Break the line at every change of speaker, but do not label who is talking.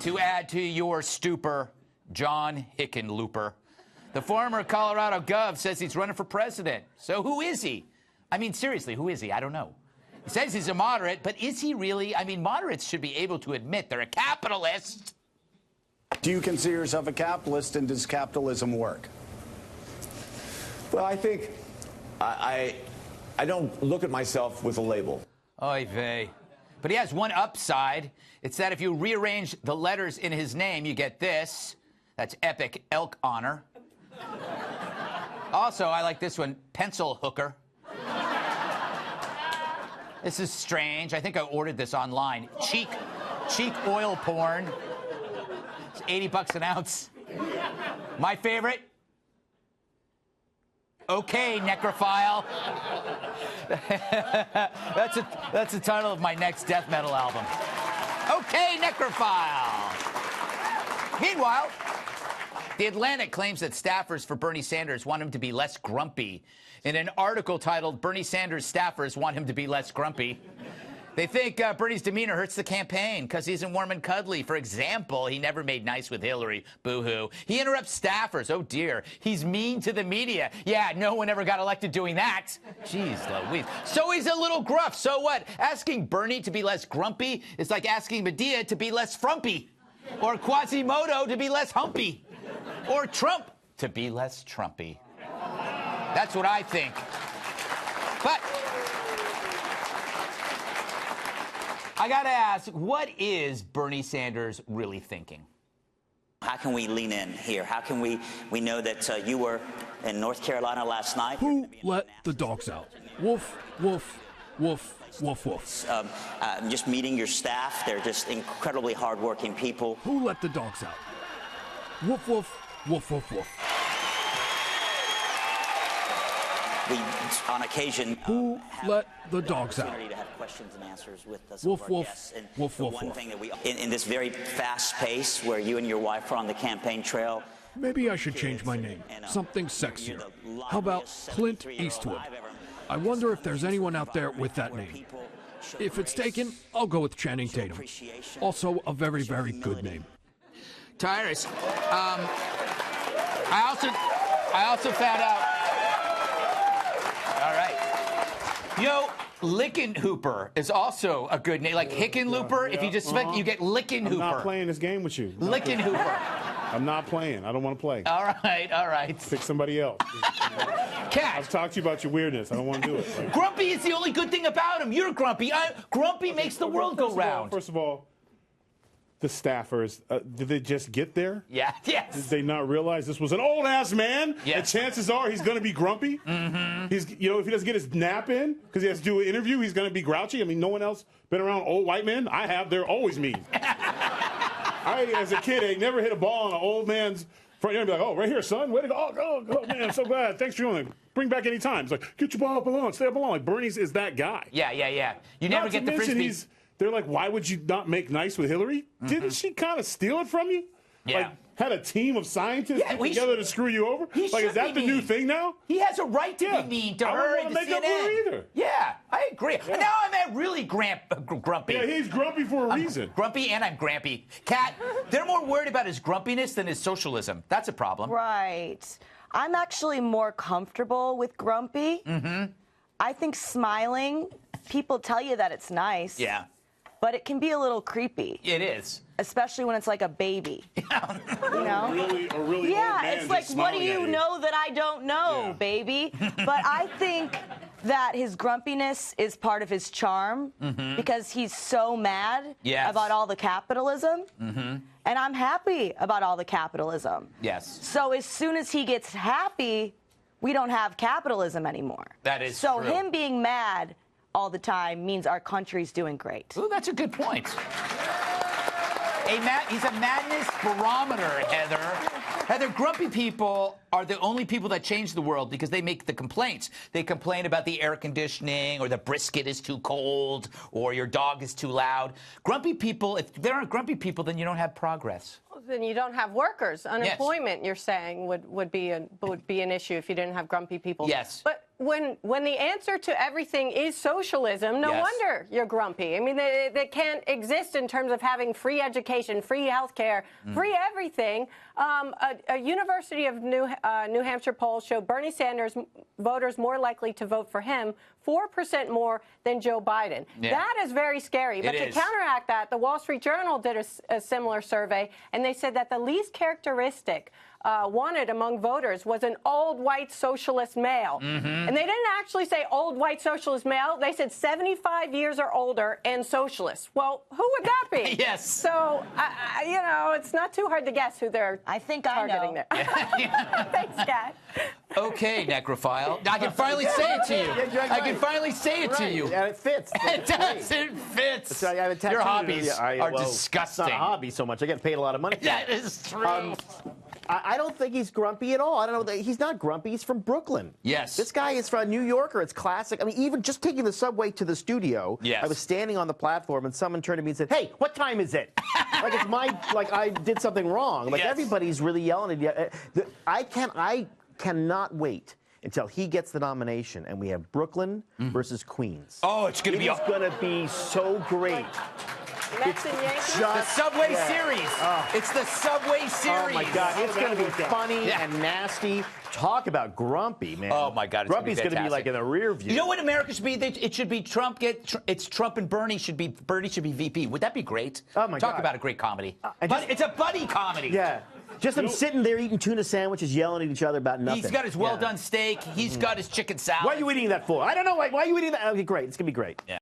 to add to your stupor, John Hickenlooper. The former Colorado Gov says he's running for president. So who is he? I mean, seriously, who is he? I don't know. He says he's a moderate, but is he really? I mean, moderates should be able to admit they're a capitalist.
Do you consider yourself a capitalist, and does capitalism work?
Well, I think I don't look at myself with a label.
Oy vey. But he has one upside. It's that if you rearrange the letters in his name, you get this. That's epic elk honor. Also, I like this one, pencil hooker. This is strange. I think I ordered this online. Cheek oil porn. It's $80 an ounce. My favorite. Okay, necrophile. That's the title of my next death metal album. Okay, necrophile. Meanwhile, The Atlantic claims that staffers for Bernie Sanders want him to be less grumpy. In an article titled, "Bernie Sanders Staffers Want Him to Be Less Grumpy," they think Bernie's demeanor hurts the campaign because he isn't warm and cuddly. For example, he never made nice with Hillary. Boo-hoo. He interrupts staffers. Oh, dear. He's mean to the media. Yeah, no one ever got elected doing that. Jeez Louise. So he's a little gruff. So what? Asking Bernie to be less grumpy is like asking Medea to be less frumpy. Or Quasimodo to be less humpy. Or Trump to be less Trumpy. That's what I think. But I gotta ask, what is Bernie Sanders really thinking?
How can we lean in here? How can we know that you were in North Carolina last night?
Who let the dogs out? Woof, woof, woof, woof, woof.
Just meeting your staff. They're just incredibly hardworking people.
Who let the dogs out? Woof, woof, woof, woof, woof.
We, on occasion,
who let the dogs out?
To have questions and answers with us.
Woof, woof, woof, woof,
one
woof.
thing that we, in this very fast pace where you and your wife are on the campaign trail.
Maybe I should change my name. Something sexier. How about Clint Eastwood? I wonder if there's anyone out there with that name. If it's taken, I'll go with Channing Tatum. Also a very, very good name.
Tyrus, I also found out. All right. Yo, Lickenhooper is also a good name. Like Hickenlooper, if you just you get Lickenhooper.
I'm not playing this game with you.
Lickenhooper.
I'm not playing. I don't want to play.
All right.
Pick somebody else.
Cat.
I've talked to you about your weirdness. I don't want to do it. Like,
grumpy is the only good thing about him. You're grumpy. Grumpy makes the world go round.
First of all, the staffers, did they just get there?
Yeah, yes.
Did they not realize this was an old-ass man?
Yes.
And chances are he's going to be grumpy.
Mm-hmm.
He's, if he doesn't get his nap in because he has to do an interview, he's going to be grouchy. I mean, no one else been around old white men? I have. They're always mean. I, as a kid, ain't never hit a ball on an old man's front yard and be like, oh, right here, son. Way to go. Oh, man, I'm so glad. Thanks for doing it. Bring back any time. It's like, get your ball up alone. Stay up alone. Like, Bernie's is that guy.
Yeah. You never get the frisbee.
They're like, why would you not make nice with Hillary? Mm-hmm. Didn't she kind of steal it from you?
Yeah.
Like, had a team of scientists get together to screw you over? Like, is that the new thing now?
He has a right to be mean to her and to CNN.
I don't want to make up for her either.
Yeah, I agree.
Yeah.
Now I'm really grumpy.
Yeah, he's grumpy for a reason.
Grumpy and I'm grampy. Kat, they're more worried about his grumpiness than his socialism. That's a problem.
Right. I'm actually more comfortable with grumpy.
Mm-hmm.
I think smiling, people tell you that it's nice.
Yeah.
But it can be a little creepy.
It is.
Especially when it's like a baby. You know?
A really old man
it's like, what do you know that I don't know, baby? But I think that his grumpiness is part of his charm because he's so mad about all the capitalism.
Mm-hmm.
And I'm happy about all the capitalism.
Yes.
So as soon as he gets happy, we don't have capitalism anymore.
That is
so
true.
Him being mad all the time means our country's doing great.
Ooh, that's a good point. He's a madness barometer, Heather. Heather, grumpy people are the only people that change the world because they make the complaints. They complain about the air conditioning or the brisket is too cold or your dog is too loud. Grumpy people, if there aren't grumpy people, then you don't have progress.
Well, then you don't have workers. Unemployment, you're saying, would be an issue if you didn't have grumpy people.
Yes.
But when the answer to everything is socialism, no wonder you're grumpy. I mean, they can't exist in terms of having free education, free health care, free everything. A University of New Hampshire poll showed Bernie Sanders voters more likely to vote for him, 4% more than Joe Biden. Yeah. That is very scary. But to counteract that, the Wall Street Journal did a similar survey, and they said that the least characteristic wanted among voters was an old white socialist male. And they didn't actually say old white socialist male. They said 75 years or older and socialist. Well, who would that be?
Yes.
So, you know, it's not too hard to guess who they're targeting there. Thanks, Kat.
Okay, necrophile. I can finally say it to you. I can finally say it to you.
And it fits.
It does. It fits.
So I have a tattoo.
Your hobbies are disgusting.
It's not a hobby so much. I get paid a lot of money for
that. That is true.
I don't think he's grumpy at all. I don't know. He's not grumpy. He's from Brooklyn.
Yes.
This guy is from a New Yorker. It's classic. I mean, even just taking the subway to the studio, I was standing on the platform and someone turned to me and said, "Hey, what time is it?" Like it's like I did something wrong. Like everybody's really yelling at you. I cannot wait until he gets the nomination and we have Brooklyn versus Queens.
Oh, it's going to be
It's going to be so great.
Mets and Yankees?
The Subway Series. It's the Subway Series.
Oh, my God. It's going to be funny and nasty. Talk about grumpy, man.
Oh, my God.
Grumpy's going to be like in the rear view.
You know what America should be? It should be Trump. It's Trump and Bernie should be VP. Would that be great?
Oh, my God.
Talk about a great comedy. It's a buddy comedy.
Yeah. Just them sitting there eating tuna sandwiches, yelling at each other about nothing.
He's got his well-done steak. He's got his chicken salad.
Why are you eating that for? I don't know. Why are you eating that? Okay, great. It's going to be great. Yeah.